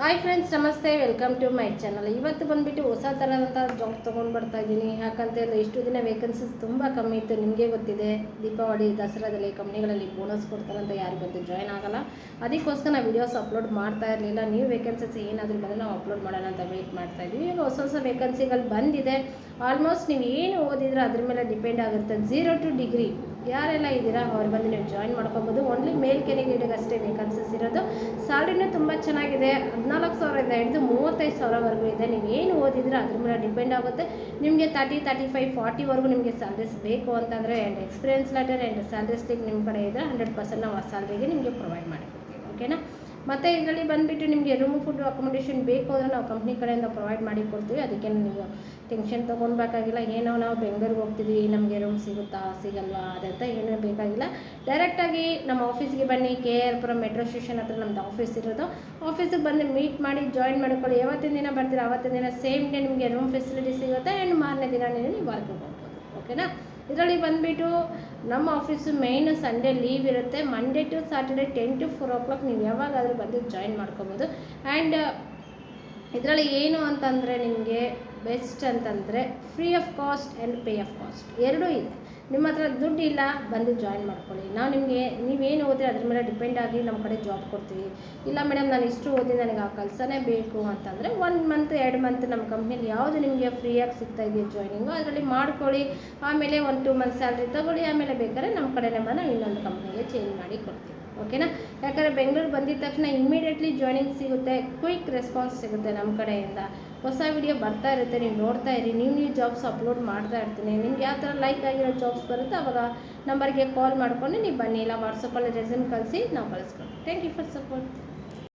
Hi friends, ನಮಸ್ತೆ. Welcome to my channel. ಇವತ್ತು ಬಂದುಬಿಟ್ಟು ಹೊಸ ಥರದಂಥ ಜಾಬ್ ತೊಗೊಂಡು ಬರ್ತಾ ಇದ್ದೀನಿ. ಯಾಕಂತೇಳಿದ್ರೆ ಇಷ್ಟು ದಿನ ವೇಕೆನ್ಸೀಸ್ ತುಂಬ ಕಮ್ಮಿ ಇತ್ತು. ನಿಮಗೆ ಗೊತ್ತಿದೆ, ದೀಪಾವಳಿ ದಸರಾದಲ್ಲಿ ಕಂಪ್ನಿಗಳಲ್ಲಿ ಬೋನಸ್ ಕೊಡ್ತಾರಂತ ಯಾರು ಬಂದು ಜಾಯ್ನ್ ಆಗೋಲ್ಲ. ಅದಕ್ಕೋಸ್ಕರ ನಾವು ವೀಡಿಯೋಸ್ ಅಪ್ಲೋಡ್ ಮಾಡ್ತಾ ಇರಲಿಲ್ಲ. ನೀವು ವೇಕೆನ್ಸೀಸ್ ಏನಾದರೂ ಬಂದರೆ ನಾವು ಅಪ್ಲೋಡ್ ಮಾಡೋಣ ಅಂತ ವೆಯ್ಟ್ ಮಾಡ್ತಾ ಇದ್ವಿ. ಈಗ ಹೊಸ ವೇಕೆನ್ಸಿಗಳು ಬಂದಿದೆ. ಆಲ್ಮೋಸ್ಟ್ ನೀವು ಏನು ಓದಿದ್ರೆ ಅದ್ರ ಮೇಲೆ ಡಿಪೆಂಡ್ ಆಗುತ್ತೆ. 0 to ಡಿಗ್ರಿ ಯಾರೆಲ್ಲ ಇದ್ದೀರಾ ಅವ್ರು ಬಂದು ನೀವು ಜಾಯಿನ್ ಮಾಡ್ಕೊಬೋದು. ಓನ್ಲಿ ಮೇಲ್ ಕ್ಯಾಂಡಿಡೇಟ್ಗೆ ಅಷ್ಟೇ ವೇಕೆನ್ಸೀಸ್ ಇರೋದು. ಸ್ಯಾಲ್ರಿನೂ ತುಂಬ ಚೆನ್ನಾಗಿದೆ. 14,000 ಹಿಡಿದು 35,000ವರೆಗೂ ಇದೆ. ನೀವು ಏನು ಓದಿದ್ರೆ ಅದ್ರ ಮೇಲೆ ಡಿಪೆಂಡ್ ಆಗುತ್ತೆ. ನಿಮಗೆ 30, 35, 40ವರೆಗೂ ನಿಮಗೆ ಸ್ಯಾಲ್ರೀಸ್ ಬೇಕು ಅಂತಂದರೆ and experience letter and salary slip ನಿಮ್ಮ ಕಡೆ ಇದ್ದರೆ 100% ನಾವು ಆ ಸ್ಯಾಲ್ರಿಗೆ ನಿಮಗೆ ಪ್ರೊವೈಡ್ ಮಾಡಿಕೊಡ್ತೀವಿ. ಓಕೆನಾ? ಮತ್ತು ಇದರಲ್ಲಿ ಬಂದುಬಿಟ್ಟು ನಿಮಗೆ ರೂಮ್, ಫುಡ್, ಅಕೊಮಡೇಷನ್ ಬೇಕು ಅಂದರೆ ನಾವು ಕಂಪ್ನಿ ಕಡೆಯಿಂದ ಪ್ರೊವೈಡ್ ಮಾಡಿ ಕೊಡ್ತೀವಿ. ಅದಕ್ಕೆ ನೀವು ಟೆನ್ಷನ್ ತೊಗೊಳ್ಬೇಕಾಗಿಲ್ಲ. ಏನೋ ನಾವು ಬೆಂಗಳೂರಿಗೆ ಹೋಗ್ತಿದ್ವಿ, ನಮಗೆ ರೂಮ್ ಸಿಗುತ್ತಾ ಸಿಗಲ್ವಾ ಅದಂತ ಏನೂ ಬೇಕಾಗಿಲ್ಲ. ಡೈರೆಕ್ಟಾಗಿ ನಮ್ಮ ಆಫೀಸ್ಗೆ ಬನ್ನಿ. KR ಮೆಟ್ರೋ ಸ್ಟೇಷನ್ ಹತ್ರ ನಮ್ಮದು ಆಫೀಸ್ ಇರೋದು. ಆಫೀಸಿಗೆ ಬಂದು ಮೀಟ್ ಮಾಡಿ ಜಾಯಿನ್ ಮಾಡ್ಕೊಳ್ಳಿ. ಯಾವತ್ತಿನ ದಿನ ಬರ್ತೀರಾ ಆವತ್ತಿನ ದಿನ ಸೇಮ್ ಡೇ ನಿಮಗೆ ರೂಮ್ ಫೆಸಿಲಿಟಿ ಸಿಗುತ್ತೆ ಆ್ಯಂಡ್ ಮಾರನೇ ದಿನ ನೀವು ವರ್ಕ್ಗೆ ಹೋಗ್ಬೋದು. ಓಕೆನಾ? ಇದರಲ್ಲಿ ಬಂದುಬಿಟ್ಟು ನಮ್ಮ ಆಫೀಸು ಮೇಯ್ನ್ ಸಂಡೇ ಲೀವ್ ಇರುತ್ತೆ. Monday to Saturday 10 to 4 o'clock ನೀವು ಯಾವಾಗಾದರೂ ಬಂದು ಜಾಯಿನ್ ಮಾಡ್ಕೊಬೋದು. ಆ್ಯಂಡ್ ಇದರಲ್ಲಿ ಏನು ಅಂತಂದರೆ ನಿಮಗೆ ಬೆಸ್ಟ್ ಅಂತಂದರೆ free of cost and pay of cost ಎರಡೂ ಇದೆ. ನಿಮ್ಮ ಹತ್ರ ದುಡ್ಡು ಇಲ್ಲ, ಬಂದು ಜಾಯಿನ್ ಮಾಡ್ಕೊಳ್ಳಿ. ನಾವು ನಿಮಗೆ ನೀವೇನು ಓದಿದ್ರೆ ಅದ್ರ ಮೇಲೆ ಡಿಪೆಂಡ್ ಆಗಿ ನಮ್ಮ ಕಡೆ ಜಾಬ್ ಕೊಡ್ತೀವಿ. ಇಲ್ಲ ಮೇಡಮ್ ನಾನು ಇಷ್ಟು ಓದಿ ನನಗೆ ಆ ಕೆಲಸನೇ ಬೇಕು ಅಂತಂದರೆ 1 ಮಂತ್ 2 ಮಂತ್ ನಮ್ಮ ಕಂಪ್ನಿಲಿ ಯಾವುದು ನಿಮಗೆ ಫ್ರೀಯಾಗಿ ಸಿಗ್ತಾ ಇದೆಯಾ ಜಾಯ್ನಿಂಗು ಅದರಲ್ಲಿ ಮಾಡ್ಕೊಳ್ಳಿ. ಆಮೇಲೆ 1-2 ಮಂತ್ ಸ್ಯಾಲ್ರಿ ತೊಗೊಳ್ಳಿ. ಆಮೇಲೆ ಬೇಕಾದ್ರೆ ನಮ್ಮ ಕಡೆನೇ ಬಂದು ನಾವು ಇನ್ನೊಂದು ಕಂಪ್ನಿಗೆ ಚೇಂಜ್ ಮಾಡಿ ಕೊಡ್ತೀವಿ. ಓಕೆನಾ? ಯಾಕಂದರೆ ಬೆಂಗಳೂರು ಬಂದಿದ ತಕ್ಷಣ ಇಮ್ಮಿಡಿಯೇಟ್ಲಿ ಜಾಯ್ನಿಂಗ್ ಸಿಗುತ್ತೆ, ಕ್ವಿಕ್ ರೆಸ್ಪಾನ್ಸ್ ಸಿಗುತ್ತೆ ನಮ್ಮ ಕಡೆಯಿಂದ. ಹೊಸ ವಿಡಿಯೋ ಬರ್ತಾ ಇರುತ್ತೆ, ನೀವು ನೋಡ್ತಾ ಇರಿ. ನೀವು ಜಾಬ್ಸ್ ಅಪ್ಲೋಡ್ ಮಾಡ್ತಾ ಇರ್ತೀನಿ. ನಿಮ್ಗೆ ಯಾವ ಥರ ಲೈಕ್ ಆಗಿರೋ ಜಾಬ್ಸ್ ಬರುತ್ತೆ ಆವಾಗ ನಂಬರ್ಗೆ ಕಾಲ್ ಮಾಡ್ಕೊಂಡು ನೀವು ಬನ್ನಿ. ಇಲ್ಲ ವಾಟ್ಸಪ್ಪಲ್ಲಿ ರೆಸ್ಯೂಮ್ ಕಳಿಸಿ ನಾವು ಕಳಿಸ್ಕೊಡ್ತೀವಿ. Thank you for support.